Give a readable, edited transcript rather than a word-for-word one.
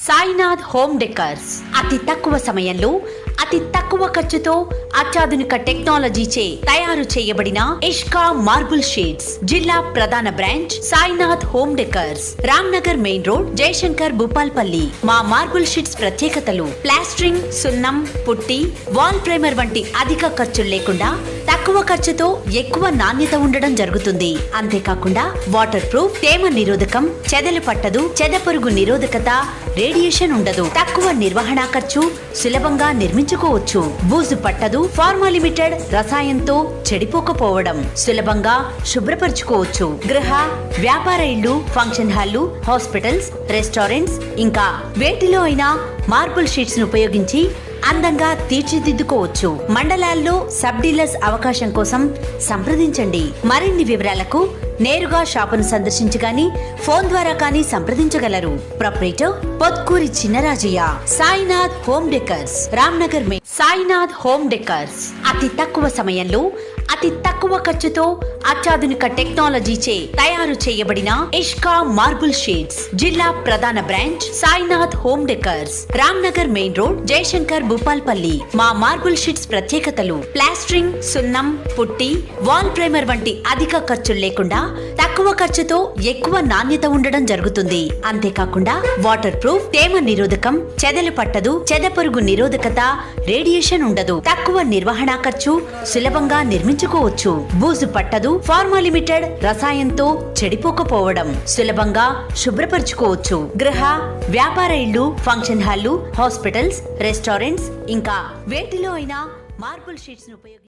Sainath home decors అతి తక్కువ సమయంలో అతి తక్కువ ఖర్చుతో అత్యాధునిక టెక్నాలజీచే తయారు చేయబడిన ఇష్కా మార్బుల్ షీట్స్. జిల్లా ప్రధాన branch Sainath home decors, Ramnagar main road, Jayashankar, Bhupalpally. మా మార్బుల్ షీట్స్ ప్రత్యేకతలు: ప్లాస్టరింగ్, సున్నం, పుట్టి, వాల్ ప్రైమర్ వంటి అధిక ఖర్చులు లేకుండా తక్కువ ఖర్చుతో ఎక్కువ నాణ్యత ఉండడం జరుగుతుంది. అంతేకాకుండా వాటర్ ప్రూఫ్, తేమ నిరోధకం, చెదలు పట్టదు, చెదపురుగు నిరోధకత, రేడియేషన్ ఉండదు. తక్కువ నిర్వహణ ఖర్చు, సులభంగా నిర్మించుకోవచ్చు. బూజు పట్టదు, ఫార్మా లిమిటెడ్ రసాయంతో చెడిపోకపోవడం, సులభంగా శుభ్రపరచుకోవచ్చు. గృహ, వ్యాపార ఇళ్లు, ఫంక్షన్ హాళ్లు, హాస్పిటల్స్, రెస్టారెంట్స్ ఇంకా వేటిలో అయినా మార్బుల్ షీట్స్ ను ఉపయోగించి అందంగా తీర్చిదిద్దుకోవచ్చు. మండలాల్లో సబ్ డీలర్స్ అవకాశం కోసం సంప్రదించండి. మరిన్ని వివరాలకు నేరుగా షాపును సందర్శించి గాని ఫోన్ ద్వారా కానీ సంప్రదించగలరు. Proprietor Pothkuri Chinnarajaiah. Sainath home decors, Ramnagar main. Sainath home decors అతి తక్కువ సమయంలో అతి తక్కువ ఖర్చుతో అత్యాధునిక టెక్నాలజీచే తయారు చేయబడిన ఇష్కా మార్బుల్ షీట్స్. జిల్లా ప్రధాన branch Sainath home decors, Ramnagar main road, Jayashankar, Bhupalpally. మా మార్బుల్ షీట్స్ ప్రత్యేకతలు: ప్లాస్టరింగ్, సున్నం, పుట్టి, వాల్ ప్రైమర్ వంటి అధిక ఖర్చులు లేకుండా తక్కువ ఖర్చుతో ఎక్కువ నాణ్యత ఉండడం జరుగుతుంది. అంతేకాకుండా వాటర్ ప్రూఫ్, తేమ నిరోధకం, చెదలు పట్టదు, చెదపురుగు నిరోధకత, రేడియేషన్ ఉండదు. తక్కువ నిర్వహణ ఖర్చు, సులభంగా నిర్మించుకోవచ్చు. బూజు పట్టదు, ఫార్మా లిమిటెడ్ రసాయంతో చెడిపోకపోవడం, సులభంగా శుభ్రపరచుకోవచ్చు. గృహ, వ్యాపార ఇళ్లు, ఫంక్షన్ హాళ్లు, హాస్పిటల్స్, రెస్టారెంట్స్ ఇంకా వేటిలో అయినా మార్బుల్ షీట్స్ ను ఉపయోగించి